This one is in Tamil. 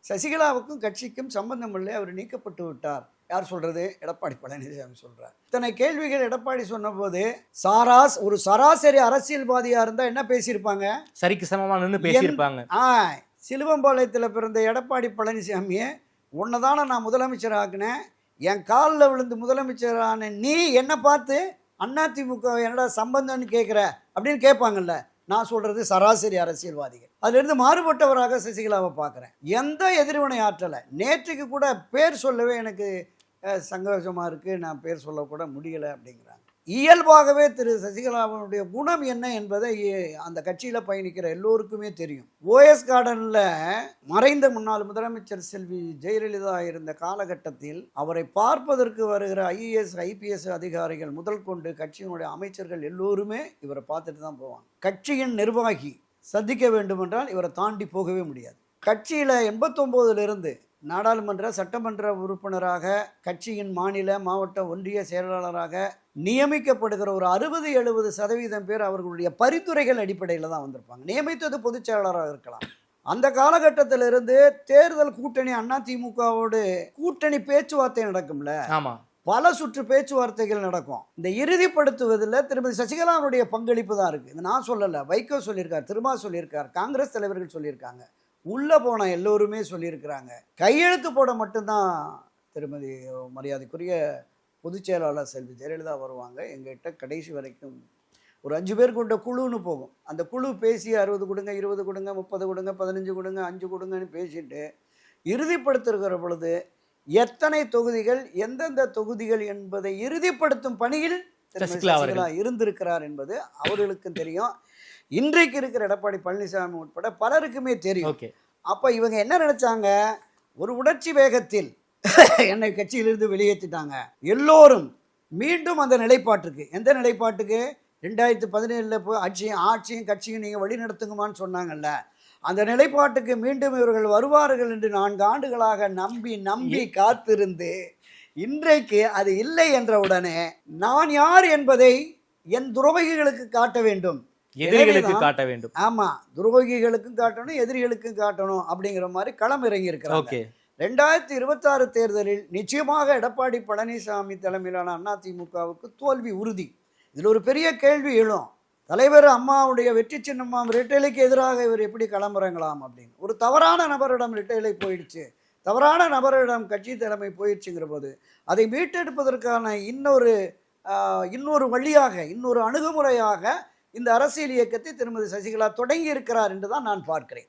சசிகலாவுக்கும் கட்சிக்கும் சம்பந்தம் இல்லை, அவர் நீக்கப்பட்டு விட்டார். யார் சொல்றது? எடப்பாடி பழனிசாமி சொல்றார். இத்தனை கேள்விகள் எடப்பாடி சொன்னபோது ஒரு சராசரி அரசியல்வாதியா இருந்தா என்ன பேசியிருப்பாங்க? சரிக்கு சமமா நின்று பேசியிருப்பாங்க. சிலுவம்பாளையத்தில் பிறந்த எடப்பாடி பழனிசாமியை உன்னதான நான் முதலமைச்சர் ஆக்குனேன், என் காலில் விழுந்து முதலமைச்சரான நீ என்ன பார்த்து அதிமுக என்னடா சம்பந்தம்னு கேட்குற அப்படின்னு கேட்பாங்கல்ல. நான் சொல்கிறது சராசரி அரசியல்வாதிகள். அதிலிருந்து மாறுபட்டவராக சசிகலாவை பார்க்குறேன். எந்த எதிர்வினை ஆற்றலை. நேற்றுக்கு கூட பேர் சொல்லவே எனக்கு சங்கோஷமாக இருக்குது, நான் பேர் சொல்லக்கூட முடியலை அப்படிங்கிறாங்க. இயல்பாகவே திரு சசிகலாவுடைய குணம் என்ன என்பதை அந்த கட்சியில் பயணிக்கிற எல்லோருக்குமே தெரியும். ஓஎஸ் கார்டனில் மறைந்த முன்னாள் முதலமைச்சர் செல்வி ஜெயலலிதா இருந்த காலகட்டத்தில் அவரை பார்ப்பதற்கு வருகிற IAS IPS அதிகாரிகள் முதல் கொண்டு கட்சியினுடைய அமைச்சர்கள் எல்லோருமே இவரை பார்த்துட்டு தான் போவாங்க. கட்சியின் நிர்வாகி சந்திக்க வேண்டுமென்றால் இவரை தாண்டி போகவே முடியாது. கட்சியில் 89 நாடாளுமன்ற சட்டமன்ற உறுப்பினராக கட்சியின் மாநில மாவட்ட ஒன்றிய செயலாளராக நியமிக்கப்படுகிற ஒரு 60-70% பேர் அவர்களுடைய பரிந்துரைகள் அடிப்படையில் தான் வந்திருப்பாங்க. நியமித்தது பொதுச் செயலாளராக இருக்கலாம். அந்த காலகட்டத்திலிருந்து தேர்தல் கூட்டணி அதிமுகவோடு கூட்டணி பேச்சுவார்த்தை நடக்கும்ல. பல சுற்று பேச்சுவார்த்தைகள் நடக்கும். இந்த இறுதிப்படுத்துவதில் திருமதி சசிகலாவுடைய பங்களிப்பு தான் இருக்குது. இது நான் சொல்லலை, வைகோ சொல்லியிருக்கார், திருமா சொல்லியிருக்கார், காங்கிரஸ் தலைவர்கள் சொல்லியிருக்காங்க, உள்ளே போன எல்லோருமே சொல்லியிருக்கிறாங்க. கையெழுத்து போட மட்டும்தான் திருமதி மரியாதைக்குரிய பொதுச் செயலாளர் செல்வி ஜெயலலிதா வருவாங்க. எங்ககிட்ட கடைசி வரைக்கும் ஒரு 5 பேர் கொண்ட குழுன்னு போகும். அந்த குழு பேசி 60 கொடுங்க, 20 கொடுங்க, 30 கொடுங்க, 15 கொடுங்க, 5 கொடுங்கன்னு பேசிட்டு இறுதிப்படுத்துகிற பொழுது எத்தனை தொகுதிகள், எந்தெந்த தொகுதிகள் என்பதை இறுதிப்படுத்தும் பணியில் சசிகலா இருந்திருக்கிறார் என்பது அவர்களுக்கும் தெரியும். இன்றைக்கு இருக்கிற எடப்பாடி பழனிசாமி உட்பட பலருக்குமே தெரியும். அப்போ இவங்க என்ன நினைச்சாங்க? ஒரு உணர்ச்சி வேகத்தில் என்னை கட்சியிலிருந்து வெளியேற்றிட்டாங்க. எல்லோரும் மீண்டும் அந்த நிலைப்பாட்டுக்கு, எந்த நிலைப்பாட்டுக்கு 2017 போய் ஆட்சியும் கட்சியும் நீங்கள் வழி நடத்துங்கம்மான்னு சொன்னாங்கல்ல, அந்த நிலைப்பாட்டுக்கு மீண்டும் இவர்கள் வருவார்கள் என்று 4 ஆண்டுகளாக நம்பி காத்திருந்து இன்றைக்கு அது இல்லை என்றவுடனே நான் யார் என்பதை என் துரோகிகளுக்கு காட்ட வேண்டும், எதிரிகளுக்கு காட்ட வேண்டும். ஆமா, துரோகிகளுக்கும் காட்டணும், எதிரிகளுக்கும் காட்டணும் அப்படிங்கிற மாதிரி களம் இறங்கி இருக்கிறாங்க. 2026 தேர்தலில் நிச்சயமாக எடப்பாடி பழனிசாமி தலைமையிலான அதிமுகவுக்கு தோல்வி உறுதி. இதில் ஒரு பெரிய கேள்வி எழும். தலைவர் அம்மாவுடைய வெற்றி சின்னம்மாம் ரெட்டைலைக்கு எதிராக இவர் எப்படி களமிறங்கலாம் அப்படின்னு. ஒரு தவறான நபரிடம் ரெட்டைலை போயிடுச்சு, தவறான நபரிடம் கட்சி தலைமை போயிடுச்சுங்கிற போது அதை மீட்டெடுப்பதற்கான இன்னொரு வழியாக, இன்னொரு அணுகுமுறையாக இந்த அரசியல் இயக்கத்தை திருமதி சசிகலா தொடங்கி இருக்கிறார் என்று தான் நான் பார்க்கிறேன்.